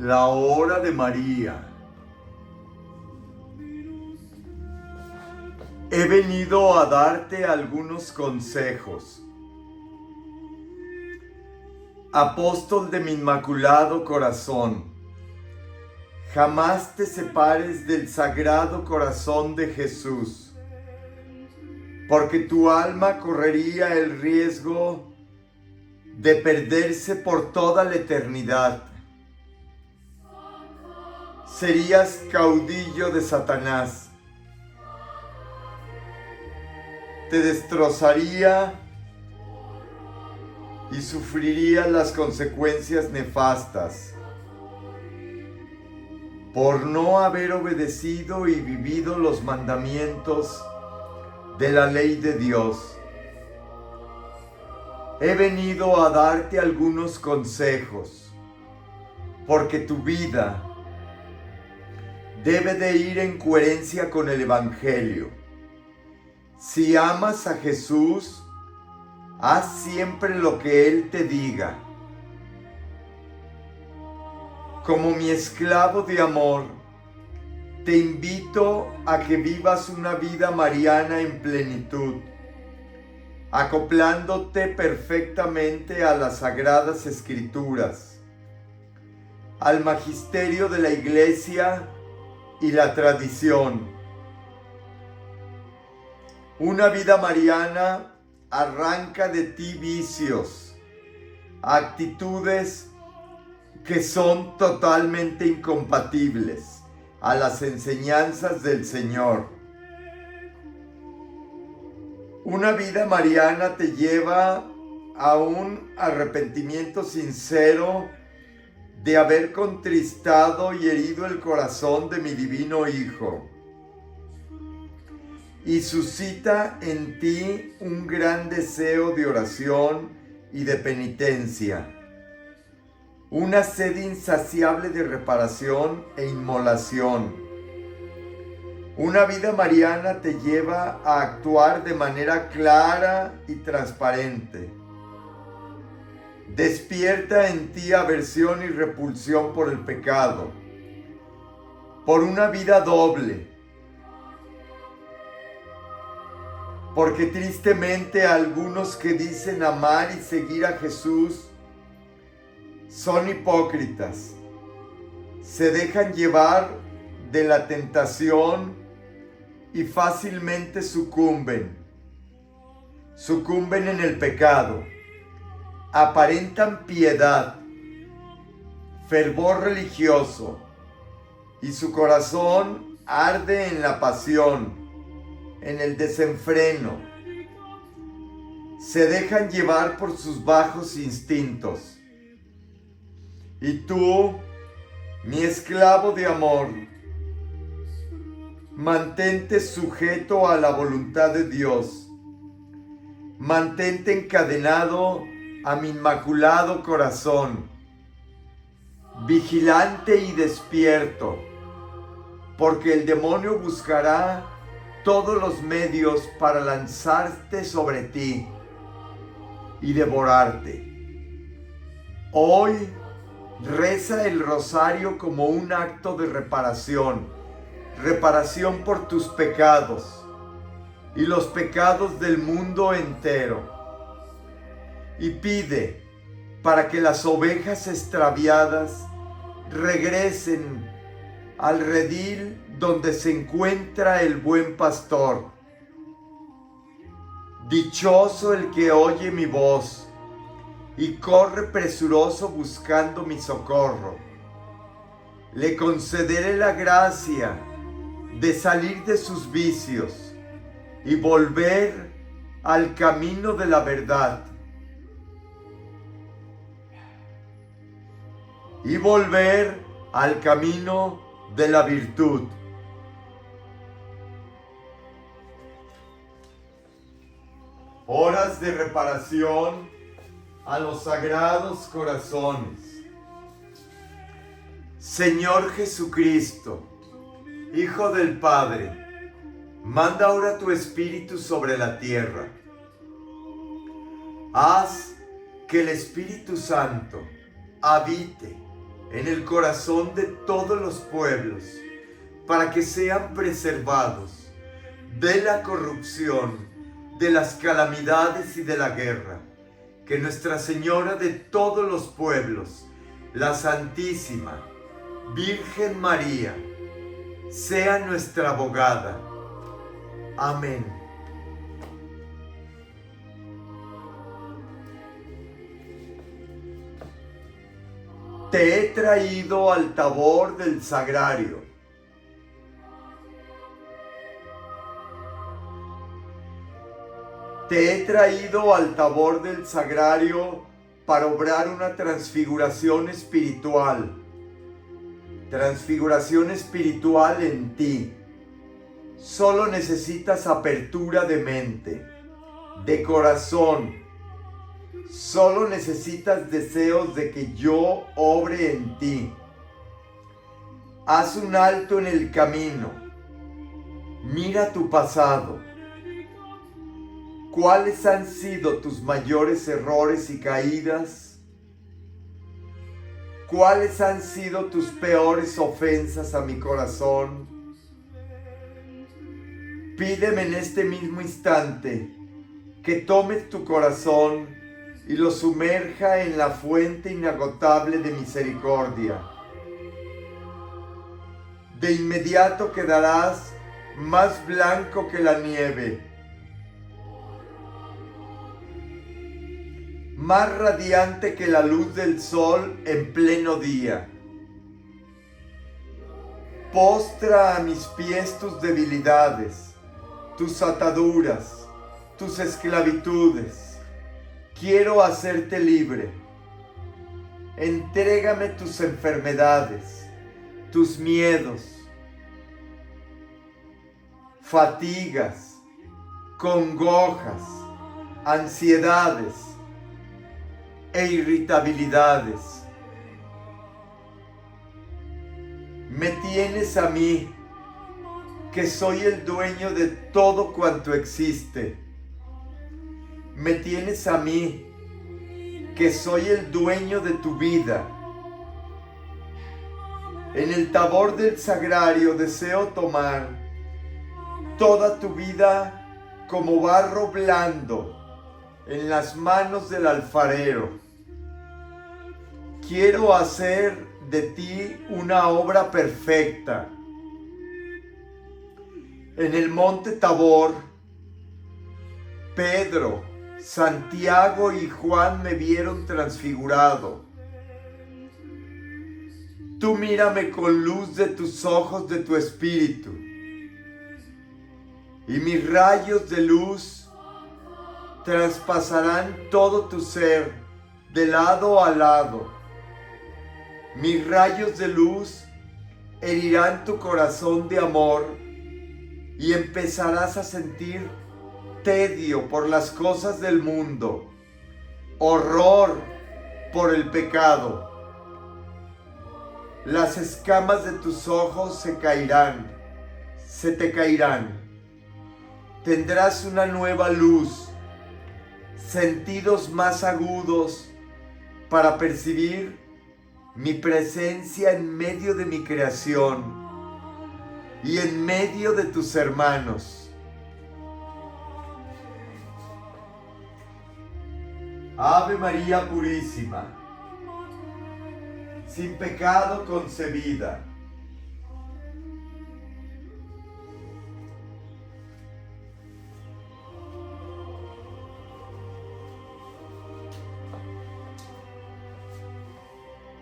La hora de María. He venido a darte algunos consejos. Apóstol de mi Inmaculado Corazón, jamás te separes del Sagrado Corazón de Jesús, porque tu alma correría el riesgo de perderse por toda la eternidad. Serías caudillo de Satanás. Te destrozaría y sufrirías las consecuencias nefastas por no haber obedecido y vivido los mandamientos de la ley de Dios. He venido a darte algunos consejos, porque tu vida debe de ir en coherencia con el Evangelio. Si amas a Jesús, haz siempre lo que Él te diga. Como mi esclavo de amor, te invito a que vivas una vida mariana en plenitud, acoplándote perfectamente a las Sagradas Escrituras, al magisterio de la Iglesia y la tradición. Una vida mariana arranca de ti vicios, actitudes que son totalmente incompatibles a las enseñanzas del Señor. Una vida mariana te lleva a un arrepentimiento sincero de haber contristado y herido el corazón de mi divino Hijo, y suscita en ti un gran deseo de oración y de penitencia, una sed insaciable de reparación e inmolación. Una vida mariana te lleva a actuar de manera clara y transparente. Despierta en ti aversión y repulsión por el pecado, por una vida doble, porque tristemente algunos que dicen amar y seguir a Jesús son hipócritas, se dejan llevar de la tentación y fácilmente sucumben en el pecado. Aparentan piedad, fervor religioso, y su corazón arde en la pasión, en el desenfreno. Se dejan llevar por sus bajos instintos. Y tú, mi esclavo de amor, mantente sujeto a la voluntad de Dios. Mantente encadenado a mi Inmaculado Corazón, vigilante y despierto, porque el demonio buscará todos los medios para lanzarte sobre ti y devorarte. Hoy reza el rosario como un acto de reparación por tus pecados y los pecados del mundo entero. Y pide para que las ovejas extraviadas regresen al redil donde se encuentra el buen pastor. Dichoso el que oye mi voz y corre presuroso buscando mi socorro. Le concederé la gracia de salir de sus vicios y volver al camino de la verdad. Y volver al camino de la virtud. Horas de reparación a los sagrados corazones. Señor Jesucristo, Hijo del Padre, manda ahora tu Espíritu sobre la tierra. Haz que el Espíritu Santo habite en el corazón de todos los pueblos, para que sean preservados de la corrupción, de las calamidades y de la guerra. Que Nuestra Señora de todos los pueblos, la Santísima Virgen María, sea nuestra abogada. Amén. Te he traído al tabor del sagrario. Te he traído al tabor del sagrario para obrar una transfiguración espiritual. Transfiguración espiritual en ti. Solo necesitas apertura de mente, de corazón. Solo necesitas deseos de que yo obre en ti. Haz un alto en el camino. Mira tu pasado. ¿Cuáles han sido tus mayores errores y caídas? ¿Cuáles han sido tus peores ofensas a mi corazón? Pídeme en este mismo instante que tome tu corazón y lo sumerja en la fuente inagotable de misericordia. De inmediato quedarás más blanco que la nieve, más radiante que la luz del sol en pleno día. Postra a mis pies tus debilidades, tus ataduras, tus esclavitudes. Quiero hacerte libre. Entrégame tus enfermedades, tus miedos, fatigas, congojas, ansiedades e irritabilidades. Me tienes a mí, que soy el dueño de todo cuanto existe. Me tienes a mí, que soy el dueño de tu vida. En el tabor del sagrario deseo tomar toda tu vida como barro blando en las manos del alfarero. Quiero hacer de ti una obra perfecta. En el monte Tabor, Pedro, Santiago y Juan me vieron transfigurado. Tú mírame con luz de tus ojos, de tu espíritu, y mis rayos de luz traspasarán todo tu ser de lado a lado. Mis rayos de luz herirán tu corazón de amor y empezarás a sentir tedio por las cosas del mundo, horror por el pecado. Las escamas de tus ojos se caerán, se te caerán. Tendrás una nueva luz, sentidos más agudos para percibir mi presencia en medio de mi creación y en medio de tus hermanos. Ave María Purísima, sin pecado concebida,